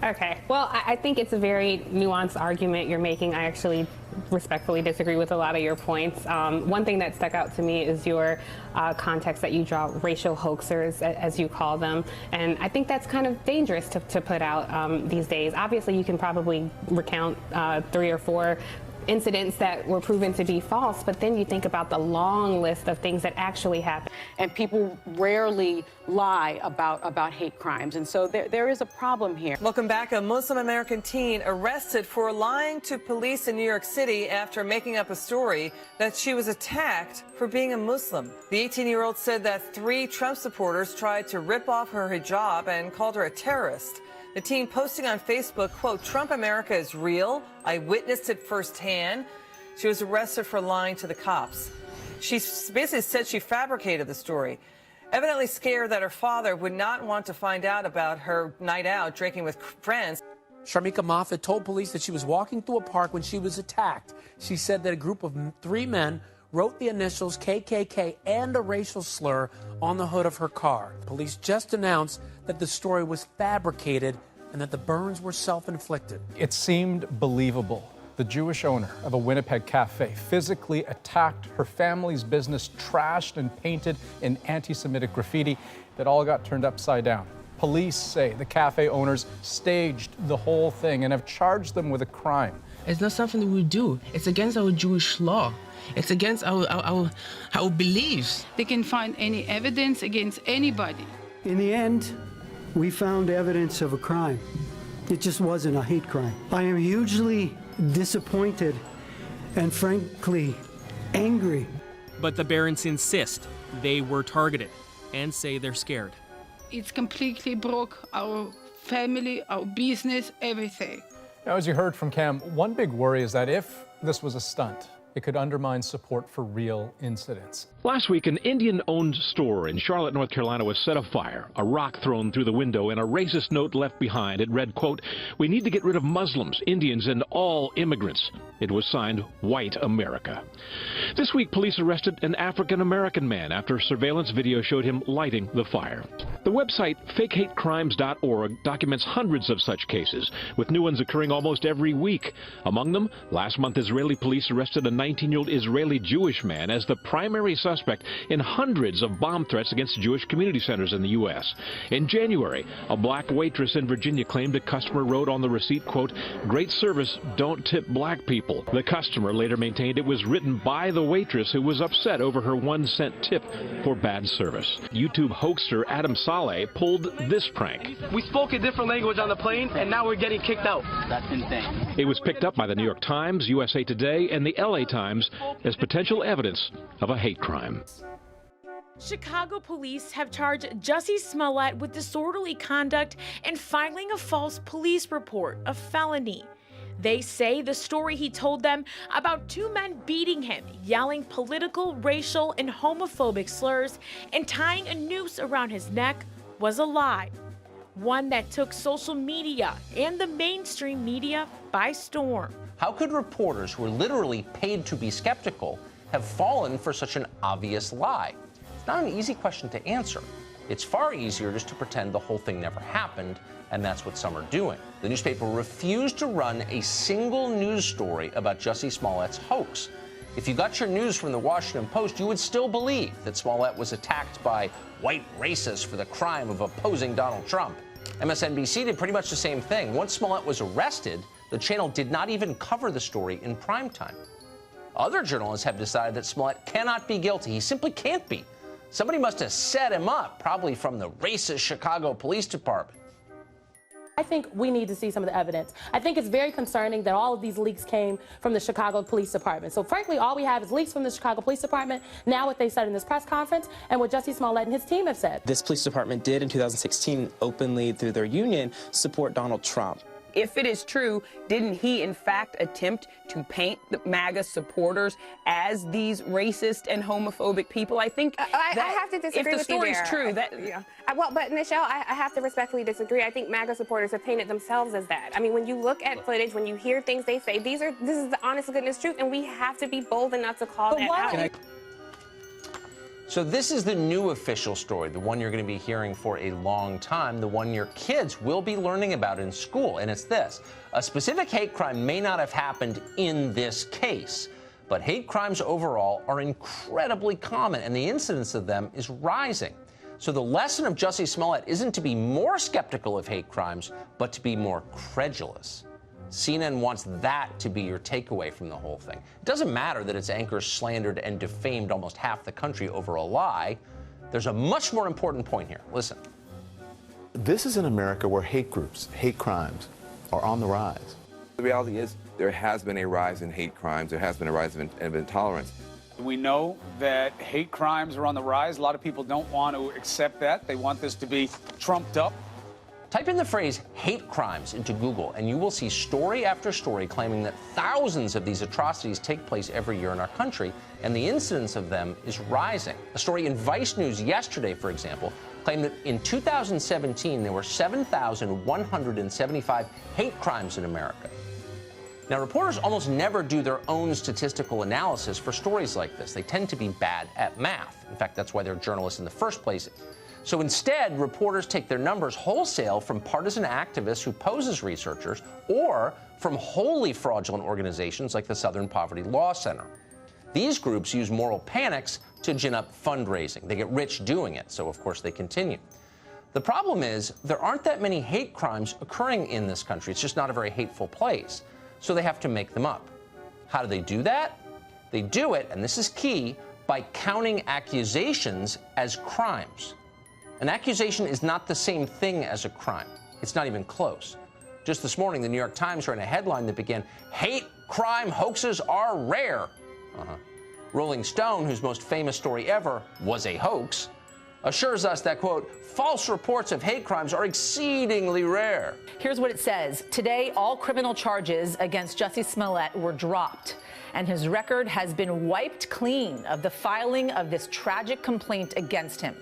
Okay. Well, I think it's a very nuanced argument you're making. I actually respectfully disagree with a lot of your points. One thing that stuck out to me is your context that you draw, racial hoaxers, as you call them. And I think that's kind of dangerous to put out these days. Obviously, you can probably recount 3 or 4 incidents that were proven to be false, but then you think about the long list of things that actually happened. And people rarely lie about hate crimes, and so there is a problem here. Welcome back. A Muslim American teen arrested for lying to police in New York City after making up a story that she was attacked for being a Muslim. The 18-year-old said that 3 Trump supporters tried to rip off her hijab and called her a terrorist. The teen posting on Facebook, quote, "Trump America is real. I witnessed it firsthand." She was arrested for lying to the cops. She basically said she fabricated the story, evidently scared that her father would not want to find out about her night out drinking with friends. Sharmika Moffat told police that she was walking through a park when she was attacked. She said that a group of 3 men wrote the initials KKK and a racial slur on the hood of her car. Police just announced that the story was fabricated and that the burns were self-inflicted. It seemed believable. The Jewish owner of a Winnipeg cafe physically attacked her family's business, trashed and painted in anti-Semitic graffiti that all got turned upside down. Police say the cafe owners staged the whole thing and have charged them with a crime. It's not something that we do. It's against our Jewish law. It's against our beliefs. They can find any evidence against anybody. In the end, we found evidence of a crime. It just wasn't a hate crime. I am hugely disappointed and frankly angry. But the Barons insist they were targeted and say they're scared. It's completely broke our family, our business, everything. Now, as you heard from Cam, one big worry is that if this was a stunt, it could undermine support for real incidents. Last week, an Indian-owned store in Charlotte, North Carolina was set afire, a rock thrown through the window, and a racist note left behind. It read, quote, "We need to get rid of Muslims, Indians, and all immigrants." It was signed, "White America." This week, police arrested an African-American man after surveillance video showed him lighting the fire. The website fakehatecrimes.org documents hundreds of such cases, with new ones occurring almost every week. Among them, last month, Israeli police arrested a 19-year-old Israeli Jewish man as the primary suspect in hundreds of bomb threats against Jewish community centers in the U.S. In January, a black waitress in Virginia claimed a customer wrote on the receipt, quote, "Great service, don't tip black people." The customer later maintained it was written by the waitress, who was upset over her 1-cent tip for bad service. YouTube hoaxer Adam Saleh pulled this prank. "We spoke a different language on the plane, and now we're getting kicked out." That's insane. It was picked up by the New York Times, USA Today, and the LA Times as potential evidence of a hate crime. Chicago police have charged Jussie Smollett with disorderly conduct and filing a false police report, a felony. They say the story he told them about 2 men beating him, yelling political, racial, and homophobic slurs, and tying a noose around his neck was a lie. One that took social media and the mainstream media by storm. How could reporters who are literally paid to be skeptical have fallen for such an obvious lie? It's not an easy question to answer. It's far easier just to pretend the whole thing never happened, and that's what some are doing. The newspaper refused to run a single news story about Jussie Smollett's hoax. If you got your news from the Washington Post, you would still believe that Smollett was attacked by white racists for the crime of opposing Donald Trump. MSNBC did pretty much the same thing. Once Smollett was arrested, the channel did not even cover the story in primetime. Other journalists have decided that Smollett cannot be guilty. He simply can't be. Somebody must have set him up, probably from the racist Chicago Police Department. I think we need to see some of the evidence. I think it's very concerning that all of these leaks came from the Chicago Police Department. So frankly, all we have is leaks from the Chicago Police Department, now what they said in this press conference, and what Jussie Smollett and his team have said. This police department did in 2016 openly, through their union, support Donald Trump. If it is true, didn't he in fact attempt to paint the MAGA supporters as these racist and homophobic people? I think I have to disagree with you there. If the story's true, that... Yeah. Well, but Michelle, I have to respectfully disagree. I think MAGA supporters have painted themselves as that. I mean, when you look at footage, when you hear things they say, this is the honest to goodness truth, and we have to be bold enough to call that out. So this is the new official story, the one you're going to be hearing for a long time, the one your kids will be learning about in school. And it's this: a specific hate crime may not have happened in this case, but hate crimes overall are incredibly common, and the incidence of them is rising. So the lesson of Jussie Smollett isn't to be more skeptical of hate crimes, but to be more credulous. CNN wants that to be your takeaway from the whole thing. It doesn't matter that its anchors slandered and defamed almost half the country over a lie. There's a much more important point here. Listen. This is an America where hate groups, hate crimes are on the rise. The reality is there has been a rise in hate crimes. There has been a rise of intolerance. We know that hate crimes are on the rise. A lot of people don't want to accept that. They want this to be trumped up. Type in the phrase hate crimes into Google, and you will see story after story claiming that thousands of these atrocities take place every year in our country, and the incidence of them is rising. A story in Vice News yesterday, for example, claimed that in 2017 there were 7,175 hate crimes in America. Now, reporters almost never do their own statistical analysis for stories like this. They tend to be bad at math. In fact, that's why they're journalists in the first place. So instead, reporters take their numbers wholesale from partisan activists who pose as researchers, or from wholly fraudulent organizations like the Southern Poverty Law Center. These groups use moral panics to gin up fundraising. They get rich doing it, so of course they continue. The problem is there aren't that many hate crimes occurring in this country. It's just not a very hateful place. So they have to make them up. How do they do that? They do it, and this is key, by counting accusations as crimes. An accusation is not the same thing as a crime. It's not even close. Just this morning, the New York Times ran a headline that began, "Hate crime hoaxes are rare." Rolling Stone, whose most famous story ever was a hoax, assures us that, quote, "false reports of hate crimes are exceedingly rare." Here's what it says. Today, all criminal charges against Jussie Smollett were dropped, and his record has been wiped clean of the filing of this tragic complaint against him.